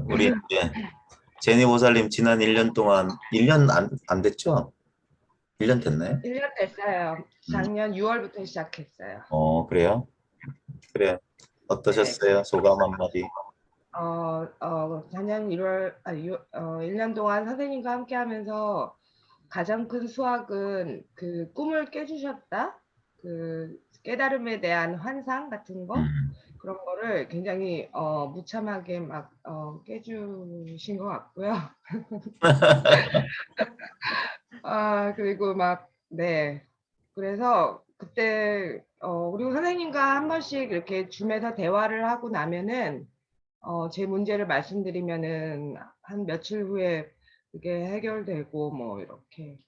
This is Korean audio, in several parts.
우리 이제 제니 보살님 지난 1년 동안 1년 안 됐죠? 1년 됐나요? 1년 됐어요. 음. 작년 6월부터 시작했어요. 그래요? 그래. 네. 어떠셨어요? 소감 한마디. 작년 1년 동안 선생님과 함께 하면서 가장 큰 수확은 그 꿈을 깨주셨다? 그 깨달음에 대한 환상 같은 거? 음. 그런 거를 굉장히 무참하게 막 깨주신 것 같고요. 그리고 막, 네. 그래서 그때, 그리고 선생님과 한 번씩 이렇게 줌에서 대화를 하고 나면은, 제 문제를 말씀드리면은 한 며칠 후에 그게 해결되고 뭐 이렇게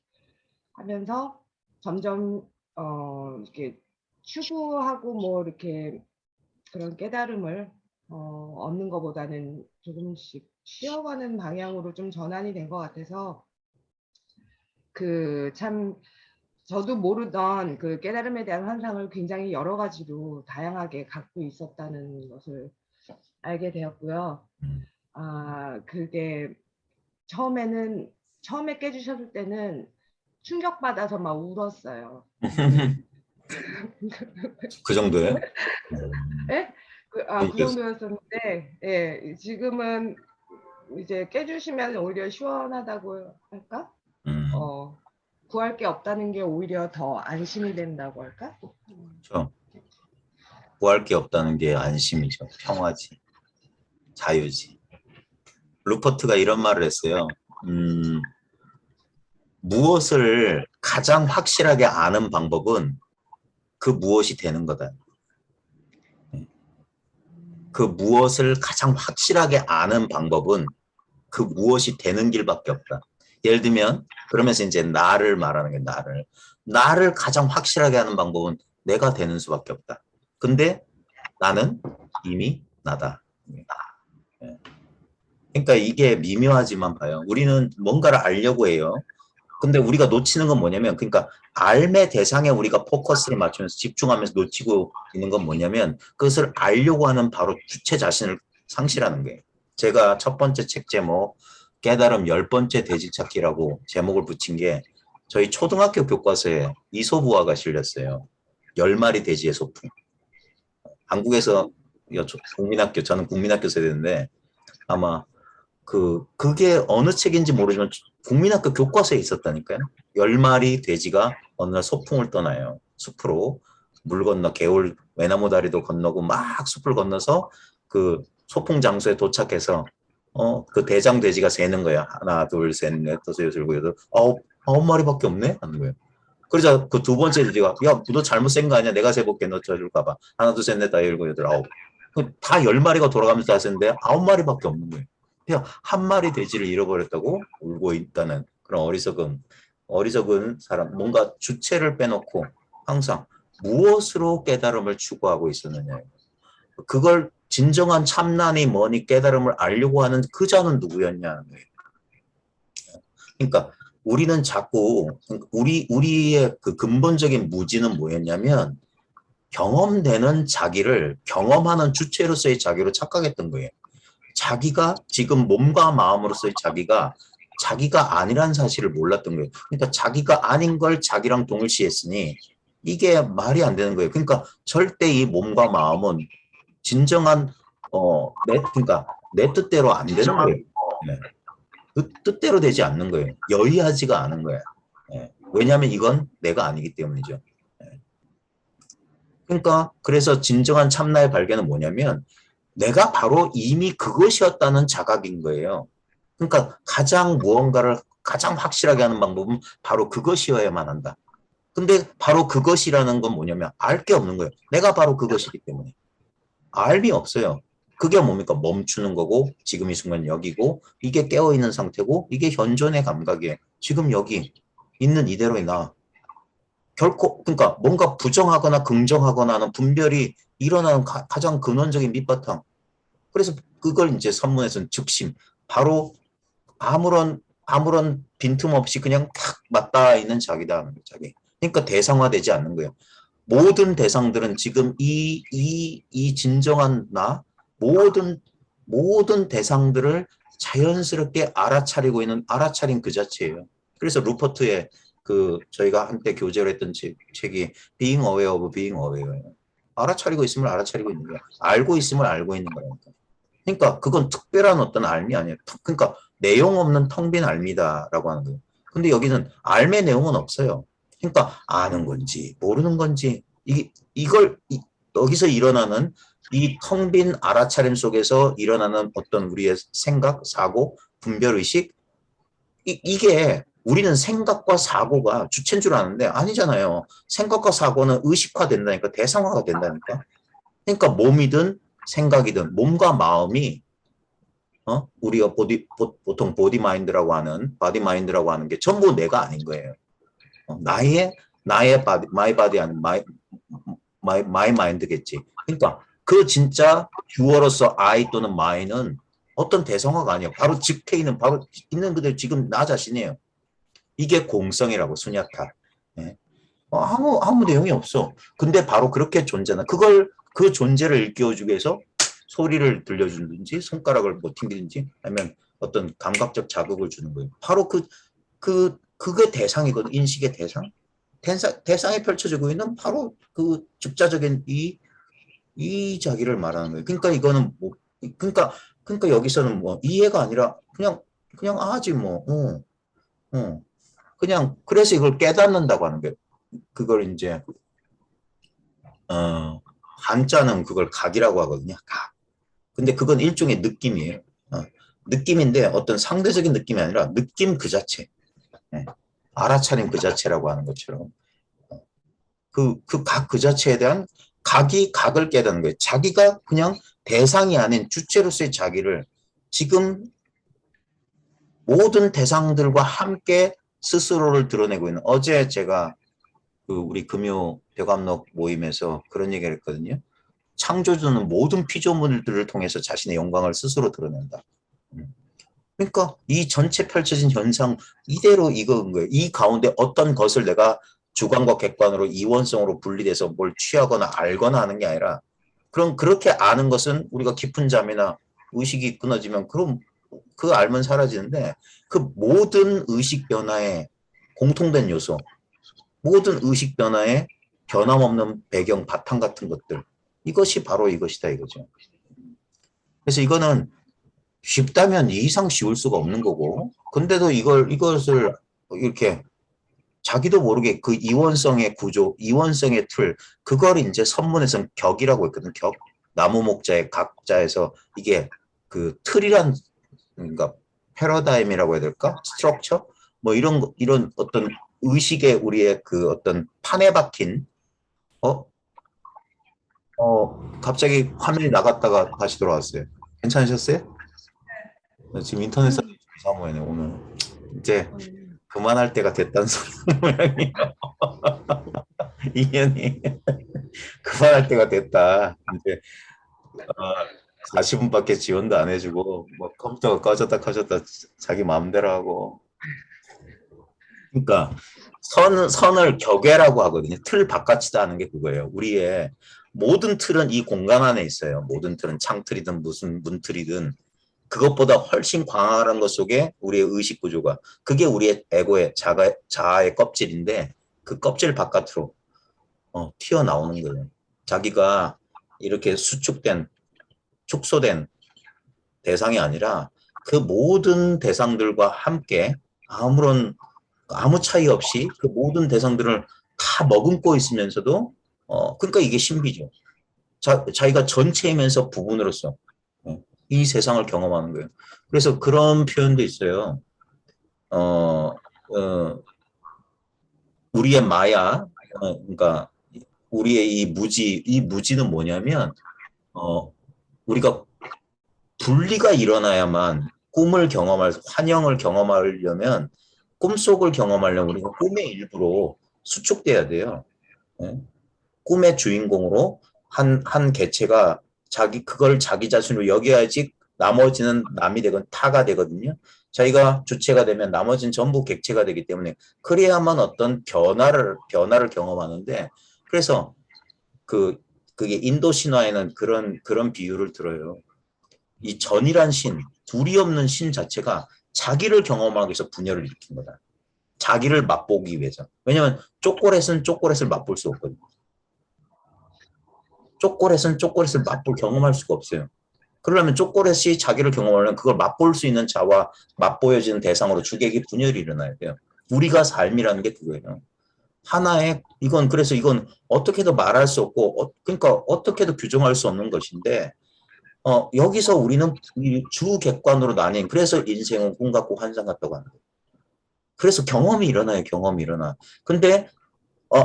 하면서 점점, 이렇게 추구하고 뭐 이렇게 그런 깨달음을, 얻는 것보다는 조금씩 쉬어가는 방향으로 좀 전환이 된 것 같아서 참 저도 모르던 그 깨달음에 대한 환상을 굉장히 여러 가지로 다양하게 갖고 있었다는 것을 알게 되었고요. 음. 그게 처음에 깨주셨을 때는 충격받아서 막 울었어요. 근데 그 정도예요? 예? 그 이겼어. 정도였었는데, 예, 지금은 이제 깨주시면 오히려 시원하다고 할까? 음. 구할 게 없다는 게 오히려 더 안심이 된다고 할까? 그렇죠. 구할 게 없다는 게 안심이죠. 평화지. 자유지. 루퍼트가 이런 말을 했어요. 무엇을 가장 확실하게 아는 방법은 그 무엇이 되는 거다. 그 무엇을 가장 확실하게 아는 방법은 그 무엇이 되는 길밖에 없다. 예를 들면 그러면서 이제 나를 말하는 게 나를 가장 확실하게 하는 방법은 내가 되는 수밖에 없다. 근데 나는 이미 나다. 그러니까 이게 미묘하지만 봐요. 우리는 뭔가를 알려고 해요. 근데 우리가 놓치는 건 뭐냐면, 그러니까 알매 대상에 우리가 포커스를 맞추면서 집중하면서 놓치고 있는 건 뭐냐면, 그것을 알려고 하는 바로 주체 자신을 상실하는 거예요. 제가 첫 번째 책 제목 깨달음 10번째 돼지찾기라고 제목을 붙인 게 저희 초등학교 교과서에 이솝우화가 실렸어요. 10마리 돼지의 소풍. 한국에서 국민학교, 저는 국민학교 세대인데 아마 그게 어느 책인지 모르지만 국민학교 교과서에 있었다니까요. 10마리 돼지가 어느 날 소풍을 떠나요. 숲으로 물 건너 개울 외나무 다리도 건너고 막 숲을 건너서 그 소풍 장소에 도착해서 그 대장 돼지가 세는 거야. 하나, 둘, 셋, 넷, 다섯, 여섯, 일곱, 여덟, 아홉 마리밖에 없네 하는 거예요. 그러자 그 두 번째 돼지가 야, 너 잘못 센 거 아니야? 내가 세볼게. 너 쳐줄까 봐. 하나, 둘, 셋, 넷, 다섯, 일곱, 여덟, 아홉. 다 10마리가 돌아가면서 다 셌는데 9마리밖에 없는 거예요. 그냥 한 마리 돼지를 잃어버렸다고 울고 있다는 그런 어리석은 사람, 뭔가 주체를 빼놓고 항상 무엇으로 깨달음을 추구하고 있었느냐. 그걸 진정한 참나니 뭐니 깨달음을 알려고 하는 그 자는 누구였냐는 거예요. 그러니까 우리는 자꾸 우리의 그 근본적인 무지는 뭐였냐면 경험되는 자기를 경험하는 주체로서의 자기로 착각했던 거예요. 자기가 지금 몸과 마음으로서의 자기가 아니란 사실을 몰랐던 거예요. 그러니까 자기가 아닌 걸 자기랑 동일시했으니 이게 말이 안 되는 거예요. 그러니까 절대 이 몸과 마음은 진정한 그러니까 내 뜻대로 안 되는 거예요. 네. 그 뜻대로 되지 않는 거예요. 여의하지가 않은 거예요. 네. 왜냐하면 이건 내가 아니기 때문이죠. 네. 그러니까 그래서 진정한 참나의 발견은 뭐냐면 내가 바로 이미 그것이었다는 자각인 거예요. 그러니까 가장 무언가를 가장 확실하게 하는 방법은 바로 그것이어야만 한다. 근데 바로 그것이라는 건 뭐냐면 알 게 없는 거예요. 내가 바로 그것이기 때문에. 알이 없어요. 그게 뭡니까? 멈추는 거고 지금 이 순간 여기고 이게 깨어있는 상태고 이게 현존의 감각이에요. 지금 여기 있는 이대로의 나. 결코 그러니까 뭔가 부정하거나 긍정하거나 하는 분별이 일어나는 가장 근원적인 밑바탕. 그래서 그걸 이제 선문에서는 즉심. 바로 아무런 빈틈없이 그냥 탁 맞닿아 있는 자기다. 자기. 그러니까 대상화되지 않는 거예요. 모든 대상들은 지금 이 진정한 나, 모든 모든 대상들을 자연스럽게 알아차린 그 자체예요. 그래서 루퍼트의 그 저희가 한때 교재를 했던 책이 Being Aware of Being Aware예요. 알아차리고 있으면 알아차리고 있는 거야. 알고 있으면 알고 있는 거라니까. 그러니까 그건 특별한 어떤 알미 아니에요. 그러니까 내용 없는 텅 빈 알미다라고 하는 거예요. 근데 여기는 알의 내용은 없어요. 그러니까 아는 건지 모르는 건지 여기서 일어나는 이 텅 빈 알아차림 속에서 일어나는 어떤 우리의 생각, 사고, 분별의식 이게 우리는 생각과 사고가 주체인 줄 아는데 아니잖아요. 생각과 사고는 의식화된다니까 대상화가 된다니까. 그러니까 몸이든 생각이든 몸과 마음이 우리가 보통 보디 마인드라고 하는 게 전부 내가 아닌 거예요. 나의 바디, 마이 바디 아닌 마이 마인드겠지. 그러니까 그 진짜 주어로서 I 또는 my는 어떤 대성화가 아니에요. 바로 직태이는 바로 있는 그대로 지금 나 자신이에요. 이게 공성이라고 수냐타. 예. 아무 내용이 없어. 근데 바로 그렇게 존재나 그 존재를 일깨워주기 위해서 소리를 들려주든지 손가락을 뭐 튕기든지 아니면 어떤 감각적 자극을 주는 거예요. 바로 그게 대상이거든. 인식의 대상. 대상에 펼쳐지고 있는 바로 그 즉자적인 이 자기를 말하는 거예요. 그러니까 이거는 뭐, 그러니까 여기서는 뭐 이해가 아니라 그냥 아지 뭐, 그냥 그래서 이걸 깨닫는다고 하는 거예요. 그걸 이제 한자는 그걸 각이라고 하거든요. 각. 근데 그건 일종의 느낌이에요. 느낌인데 어떤 상대적인 느낌이 아니라 느낌 그 자체. 예. 알아차림 그 자체라고 하는 것처럼 그 각 그 자체에 대한 각이 각을 깨닫는 거예요. 자기가 그냥 대상이 아닌 주체로서의 자기를 지금 모든 대상들과 함께 스스로를 드러내고 있는 어제 제가 그 우리 금요 대감록 모임에서 그런 얘기를 했거든요. 창조주는 모든 피조물들을 통해서 자신의 영광을 스스로 드러낸다. 그러니까 이 전체 펼쳐진 현상 이대로 이거인 거예요. 이 가운데 어떤 것을 내가 주관과 객관으로 이원성으로 분리돼서 뭘 취하거나 알거나 하는 게 아니라 그럼 그렇게 아는 것은 우리가 깊은 잠이나 의식이 끊어지면 그럼 그 알면 사라지는데 그 모든 의식 변화의 공통된 요소, 모든 의식 변화의 변함없는 배경, 바탕 같은 것들 이것이 바로 이것이다 이거죠. 그래서 이거는 쉽다면 이 이상 쉬울 수가 없는 거고 근데도 이것을 이렇게 자기도 모르게 그 이원성의 구조, 이원성의 틀 그걸 이제 선문에서는 격이라고 했거든. 격. 나무 목자의 각자에서 이게 그 틀이란 그러니까 패러다임이라고 해야 될까? 스트럭처? 뭐 이런 어떤 의식의 우리의 그 어떤 판에 박힌 어? 갑자기 화면이 나갔다가 다시 돌아왔어요. 괜찮으셨어요? 지금 인터넷 사진 사모예네 오늘 이제 그만할 때가 됐다는 소리 모양이에요. 이현이 그만할 때가 됐다. 이제 40분밖에 지원도 안 해주고 뭐 컴퓨터가 꺼졌다 켜졌다 자기 마음대로 하고 그러니까 선을 격외라고 하거든요. 틀 바깥이다 하는 게 그거예요. 우리의 모든 틀은 이 공간 안에 있어요. 모든 틀은 창틀이든 무슨 문틀이든 그것보다 훨씬 광활한 것 속에 우리의 의식 구조가 그게 우리의 에고의 자아의 껍질인데 그 껍질 바깥으로 튀어나오는 거예요. 자기가 이렇게 축소된 대상이 아니라 그 모든 대상들과 함께 아무 차이 없이 그 모든 대상들을 다 머금고 있으면서도 그러니까 이게 신비죠. 자기가 전체이면서 부분으로서 이 세상을 경험하는 거예요. 그래서 그런 표현도 있어요. 어, 어, 우리의 마야, 그러니까 우리의 이 무지는 뭐냐면 우리가 분리가 일어나야만 환영을 경험하려면 꿈속을 경험하려면 우리가 꿈의 일부로 수축돼야 돼요. 예? 꿈의 주인공으로 한 개체가 그걸 자기 자신으로 여겨야지 나머지는 남이 되건 타가 되거든요. 자기가 주체가 되면 나머지는 전부 객체가 되기 때문에 그래야만 어떤 변화를 경험하는데 그래서 그게 인도 신화에는 그런 비유를 들어요. 이 전이란 신, 둘이 없는 신 자체가 자기를 경험하기 위해서 분열을 일으킨 거다. 자기를 맛보기 위해서. 왜냐면 초콜릿은 초콜릿을 맛볼 수 없거든요. 초콜릿은 초콜릿을 맛볼 경험할 수가 없어요. 그러려면 초콜릿이 자기를 경험하려면 그걸 맛볼 수 있는 자와 맛보여지는 대상으로 주객이 분열이 일어나야 돼요. 우리가 삶이라는 게 그거예요. 하나의 이건 그래서 이건 어떻게도 말할 수 없고 그러니까 어떻게도 규정할 수 없는 것인데 여기서 우리는 이 주객관으로 나뉜 그래서 인생은 꿈 같고 환상 같다고 하는 거예요. 그래서 경험이 일어나요. 경험이 일어나. 근데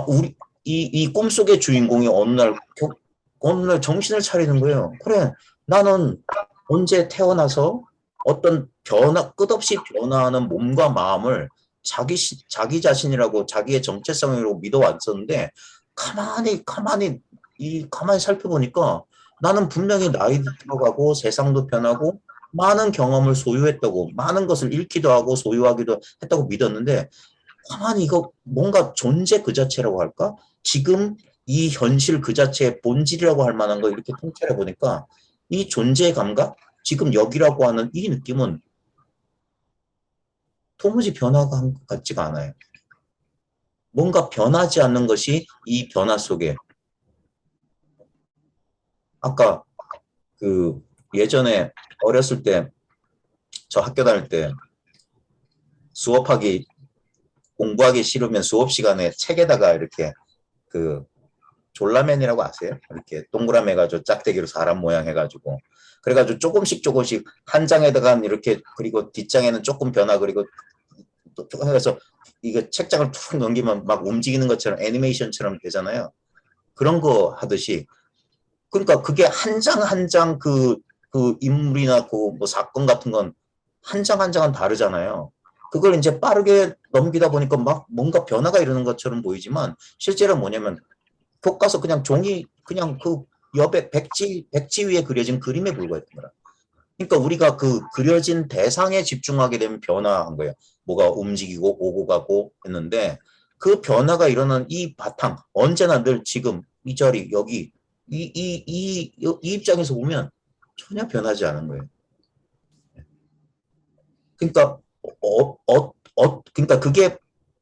우리 이 꿈속의 주인공이 어느 날 정신을 차리는 거예요. 그래, 나는 언제 태어나서 어떤 끝없이 변화하는 몸과 마음을 자기 자신이라고 자기의 정체성이라고 믿어왔었는데 가만히 살펴보니까 나는 분명히 나이도 들어가고 세상도 변하고 많은 경험을 소유했다고 많은 것을 잃기도 하고 소유하기도 했다고 믿었는데 가만히 이거 뭔가 존재 그 자체라고 할까? 지금 이 현실 그 자체의 본질이라고 할 만한 거 이렇게 통찰해 보니까 이 존재 감각, 지금 여기라고 하는 이 느낌은 도무지 변화가 한 것 같지가 않아요. 뭔가 변하지 않는 것이 이 변화 속에 아까 그 예전에 어렸을 때 저 학교 다닐 때 수업하기 공부하기 싫으면 수업 시간에 책에다가 이렇게 그 졸라맨이라고 아세요? 이렇게 동그라미 해가지고 짝대기로 사람 모양 해가지고 그래가지고 조금씩 한 장에다가 이렇게 그리고 뒷장에는 조금 변화 그리고 또 해서 이거 책장을 툭 넘기면 막 움직이는 것처럼 애니메이션처럼 되잖아요. 그런 거 하듯이 그러니까 그게 한 장 한 장 그 인물이나 그 뭐 사건 같은 건 한 장 한 장은 다르잖아요. 그걸 이제 빠르게 넘기다 보니까 막 뭔가 변화가 일어나는 것처럼 보이지만 실제로 뭐냐면 교과서 그냥 종이 그냥 그 옆에 백지 위에 그려진 그림에 불과했던 거라. 그러니까 우리가 그 그려진 대상에 집중하게 되면 변화한 거예요. 뭐가 움직이고 오고 가고 했는데 그 변화가 일어나는 이 바탕 언제나 늘 지금 이 자리 여기 이 입장에서 보면 전혀 변하지 않은 거예요. 그러니까 그러니까 그게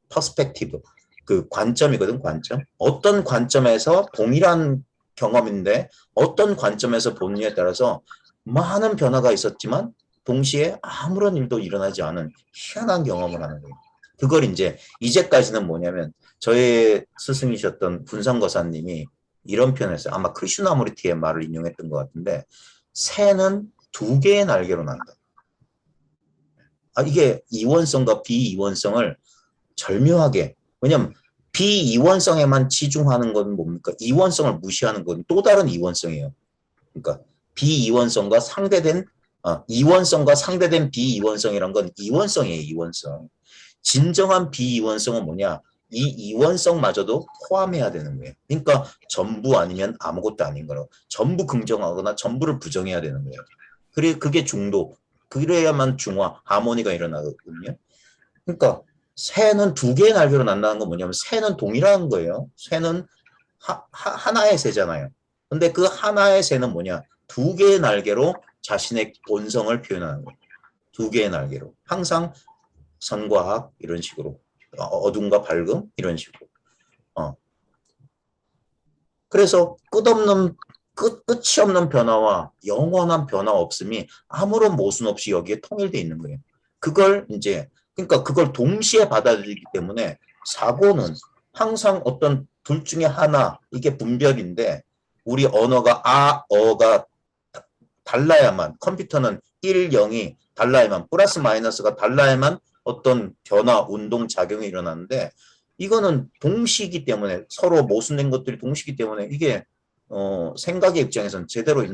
퍼스펙티브 그 관점이거든 관점. 어떤 관점에서 동일한 경험인데 어떤 관점에서 보느냐에 따라서 많은 변화가 있었지만 동시에 아무런 일도 일어나지 않은 희한한 경험을 하는 거예요. 그걸 이제까지는 뭐냐면 저의 스승이셨던 분상거사님이 이런 표현을 했어요. 아마 크리슈나무리티의 말을 인용했던 것 같은데 새는 두 개의 날개로 난다. 이게 이원성과 비이원성을 절묘하게 왜냐면 비이원성에만 치중하는 건 뭡니까? 이원성을 무시하는 건 또 다른 이원성이에요. 그러니까 비이원성과 상대된 이원성과 상대된 비이원성이란 건 이원성이에요. 이원성. 진정한 비이원성은 뭐냐? 이 이원성마저도 포함해야 되는 거예요. 그러니까 전부 아니면 아무것도 아닌 거라고. 전부 긍정하거나 전부를 부정해야 되는 거예요. 그게 중도. 그래야만 중화, 하모니가 일어나거든요. 그러니까 새는 두 개의 날개로 난다는 건 뭐냐면 새는 동일한 거예요. 새는 하나의 새잖아요. 근데 그 하나의 새는 뭐냐? 두 개의 날개로 자신의 본성을 표현하는 거예요. 두 개의 날개로. 항상 선과 악 이런 식으로. 어둠과 밝음 이런 식으로. 어. 그래서 끝이 없는 변화와 영원한 변화 없음이 아무런 모순 없이 여기에 통일되어 있는 거예요. 그러니까 그걸 동시에 받아들이기 때문에 사고는 항상 어떤 둘 중에 하나, 이게 분별인데, 우리 언어가 어가 달라야만, 컴퓨터는 1, 0이 달라야만, 플러스 마이너스가 달라야만 어떤 변화, 운동, 작용이 일어나는데, 이거는 동시이기 때문에 서로 모순된 것들이 동시이기 때문에 이게 생각의 입장에서는 제대로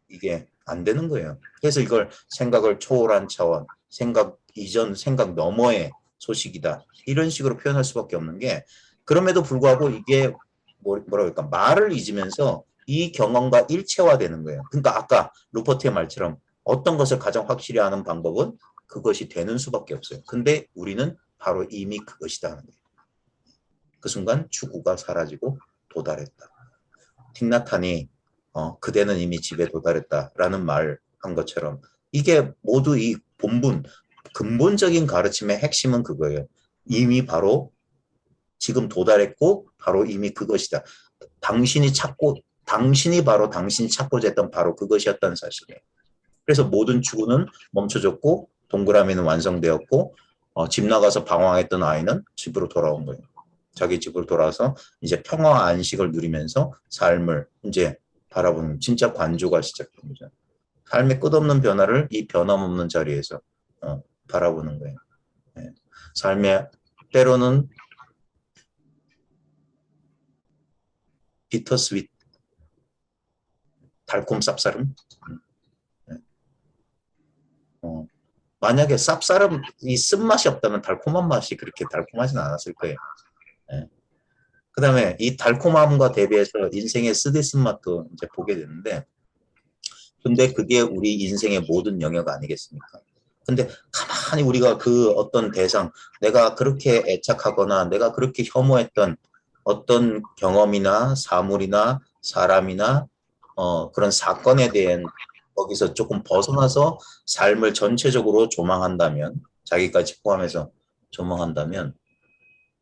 이게 안 되는 거예요. 그래서 이걸 생각을 초월한 차원, 생각 이전, 생각 너머의 소식이다. 이런 식으로 표현할 수밖에 없는 게 그럼에도 불구하고 이게 뭐라고 할까 말을 잊으면서 이 경험과 일체화되는 거예요. 그러니까 아까 루퍼트의 말처럼 어떤 것을 가장 확실히 아는 방법은 그것이 되는 수밖에 없어요. 근데 우리는 바로 이미 그것이다 하는 거예요. 그 순간 추구가 사라지고 도달했다. 틱나탄이 그대는 이미 집에 도달했다라는 말 한 것처럼 이게 모두 이 본분, 근본적인 가르침의 핵심은 그거예요. 이미 바로 지금 도달했고 바로 이미 그것이다. 당신이 바로 당신이 찾고자 했던 바로 그것이었다는 사실이에요. 그래서 모든 추구는 멈춰졌고 동그라미는 완성되었고 집 나가서 방황했던 아이는 집으로 돌아온 거예요. 자기 집으로 돌아와서 이제 평화 안식을 누리면서 삶을 이제 바라보는 진짜 관조가 시작된 거죠. 삶의 끝없는 변화를 이 변함없는 자리에서 바라보는 거예요. 네. 삶의 때로는 비터 스윗, 달콤 쌉싸름. 네. 만약에 쌉싸름 이 쓴맛이 없다면 달콤한 맛이 그렇게 달콤하진 않았을 거예요. 네. 그다음에 이 달콤함과 대비해서 인생의 쓰디쓴 맛도 이제 보게 되는데, 근데 그게 우리 인생의 모든 영역 아니겠습니까? 근데 가만히 우리가 그 어떤 대상, 내가 그렇게 애착하거나 내가 그렇게 혐오했던 어떤 경험이나 사물이나 사람이나 그런 사건에 대한 거기서 조금 벗어나서 삶을 전체적으로 조망한다면, 자기까지 포함해서 조망한다면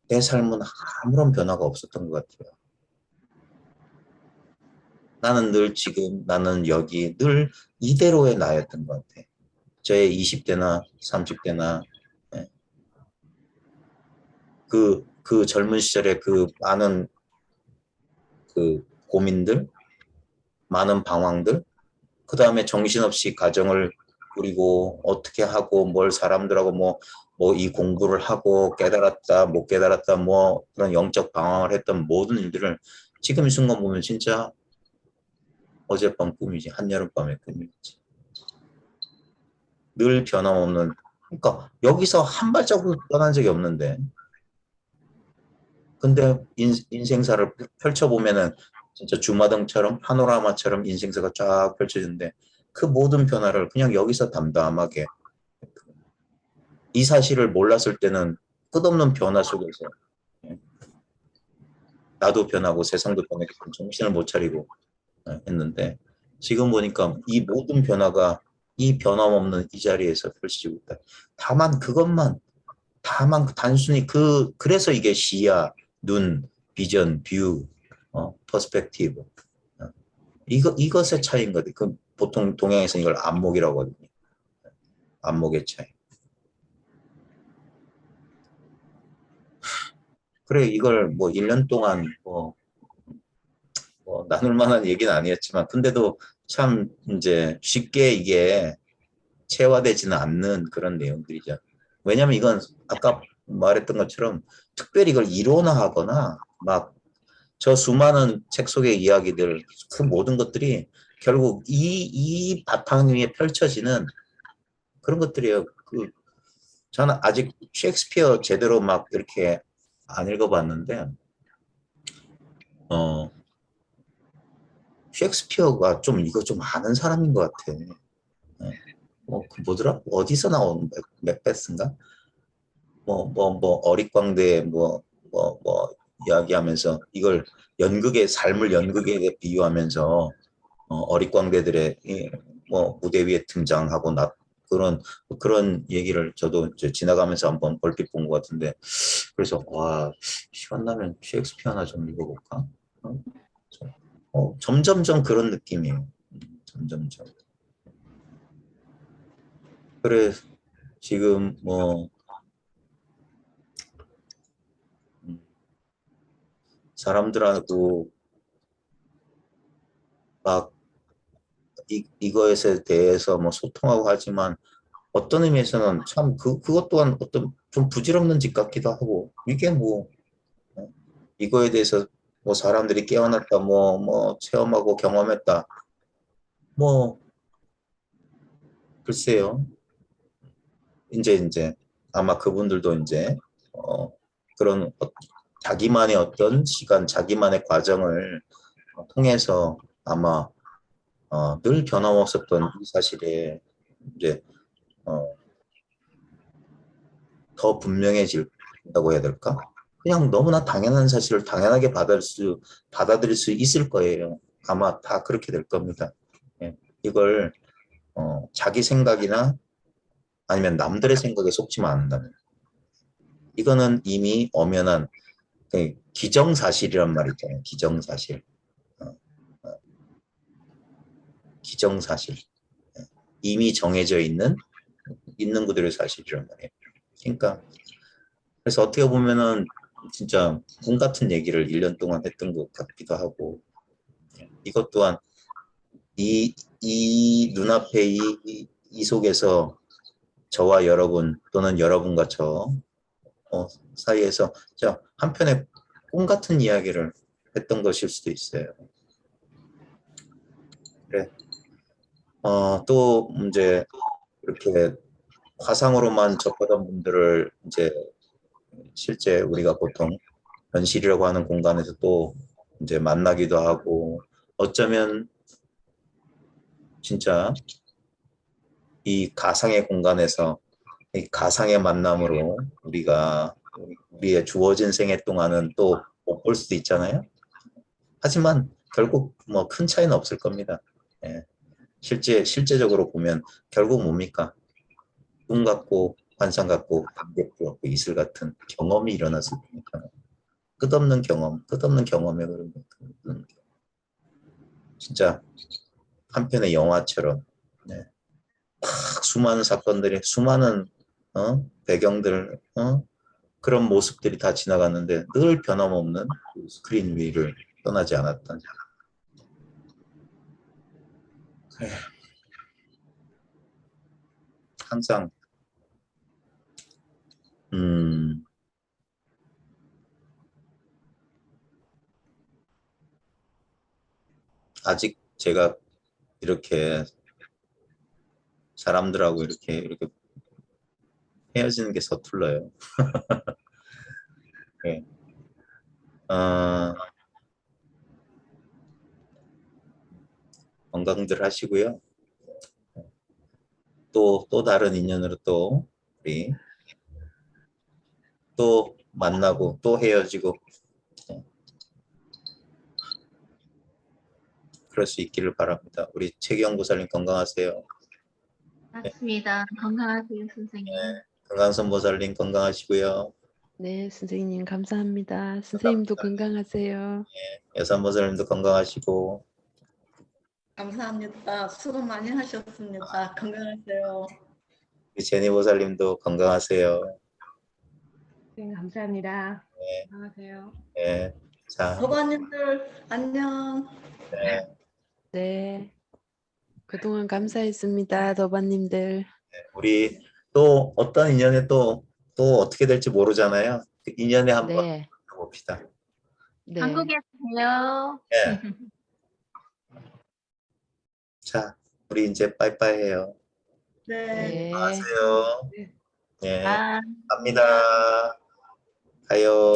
내 삶은 아무런 변화가 없었던 것 같아요. 나는 늘 지금, 나는 여기 늘 이대로의 나였던 것 같아. 저의 20대나 30대나 그 젊은 시절에 그 많은 그 고민들, 많은 방황들, 그 다음에 정신없이 가정을 꾸리고 어떻게 하고 뭘 사람들하고 뭐 이 공부를 하고 깨달았다, 못 깨달았다, 뭐 그런 영적 방황을 했던 모든 일들을 지금 이 순간 보면 진짜 어젯밤 꿈이지, 한여름밤의 꿈이지. 늘 변함없는, 그러니까 여기서 한 발자국 떠난 적이 없는데, 근데 인생사를 펼쳐보면은 진짜 주마등처럼 파노라마처럼 인생사가 쫙 펼쳐지는데 그 모든 변화를 그냥 여기서 담담하게, 이 사실을 몰랐을 때는 끝없는 변화 속에서 나도 변하고 세상도 변하고 정신을 못 차리고 했는데, 지금 보니까 이 모든 변화가 이 변함없는 이 자리에서 펼쳐지고 있다. 다만 단순히 그래서 이게 시야, 눈, 비전, 뷰, 퍼스펙티브, 이것의 차이인 거지. 그 보통 동양에서 이걸 안목이라고 하거든요. 안목의 차이. 그래, 이걸 뭐 1년 동안 나눌 만한 얘기는 아니었지만, 근데도 참 이제 쉽게 이게 체화되지는 않는 그런 내용들이죠. 왜냐면 이건 아까 말했던 것처럼 특별히 이걸 이론화하거나 막 저 수많은 책 속의 이야기들, 그 모든 것들이 결국 이 바탕 위에 펼쳐지는 그런 것들이에요. 저는 아직 셰익스피어 제대로 막 이렇게 안 읽어봤는데, 어, 셰익스피어가 좀 이거 좀 아는 사람인 것 같아. 그 뭐더라? 어디서 나온 맥베스인가? 어릿광대 이야기하면서 이걸 삶을 연극에 비유하면서 어릿광대들의 무대 위에 등장하고 그런 얘기를 저도 이제 지나가면서 한번 얼핏 본 것 같은데, 그래서 와, 시간 나면 셰익스피어나 좀 읽어볼까? 점점점 그런 느낌이에요. 점점점. 그래, 지금 음, 사람들하고 막 이거에 대해서 뭐 소통하고 하지만 어떤 의미에서는 참 그것 또한 어떤 좀 부질없는 짓 같기도 하고, 이게 어, 이거에 대해서 뭐 사람들이 깨어났다, 체험하고 경험했다, 뭐 글쎄요. 이제 아마 그분들도 이제 그런 자기만의 어떤 시간, 자기만의 과정을 통해서 아마 늘 변함없었던 이 사실에 이제 어, 더 분명해진다고 해야 될까? 그냥 너무나 당연한 사실을 당연하게 받아들일 수 있을 거예요. 아마 다 그렇게 될 겁니다. 예. 이걸 자기 생각이나 아니면 남들의 생각에 속지만 않는다면 이거는 이미 엄연한 기정사실이란 말 있잖아요. 기정사실. 기정사실. 이미 정해져 있는 그대로의 사실이란 말이에요. 그러니까 그래서 어떻게 보면은 진짜 꿈 같은 얘기를 1년 동안 했던 것 같기도 하고 이것 또한 이 눈앞에 이 속에서 저와 여러분 또는 여러분과 저 사이에서 한편의 꿈 같은 이야기를 했던 것일 수도 있어요. 그래. 또 이제 이렇게 화상으로만 접하던 분들을 이제 실제 우리가 보통 현실이라고 하는 공간에서 또 이제 만나기도 하고 어쩌면 진짜 이 가상의 공간에서 이 가상의 만남으로 우리의 주어진 생애 동안은 또 못 볼 수도 있잖아요. 하지만 결국 뭐 큰 차이는 없을 겁니다. 예. 실제적으로 보면 결국 뭡니까? 꿈 같고 환상 같고 감격 같고 이슬 같은 경험이 일어났을 테니까 끝없는 경험에 그런 거 진짜 한편의 영화처럼 네. 막 수많은 사건들이 수많은 배경들 그런 모습들이 다 지나갔는데 늘 변함없는 그 스크린 위를 떠나지 않았던 항상 아직 제가 이렇게 사람들하고 이렇게 헤어지는 게 서툴러요. 네. 건강들 하시고요. 또 다른 인연으로 또 우리 또 만나고 또 헤어지고 그럴 수 있기를 바랍니다. 우리 최기영 보살님 건강하세요. 맞습니다. 건강하세요, 선생님. 금강선 보살님 건강하시고요. 네, 선생님 감사합니다. 선생님도 건강하세요. 여산 보살님도 건강하시고 감사합니다. 수고 많이 하셨습니다. 건강하세요. 우리 제니 보살님도 건강하세요. 네, 감사합니다. 안녕하세요. 네. 자, 도반님들 안녕. 네. 네, 그동안 감사했습니다, 도반님들. 우리 또 어떤 인연에 또 어떻게 될지 모르잖아요. 그 인연에 한번 네, 봅시다. 네. 한국에 계세요. 네. 자, 우리 이제 빠이빠이 해요. 네. 네. 안녕하세요. 네. 네. 아. 갑니다. 가요.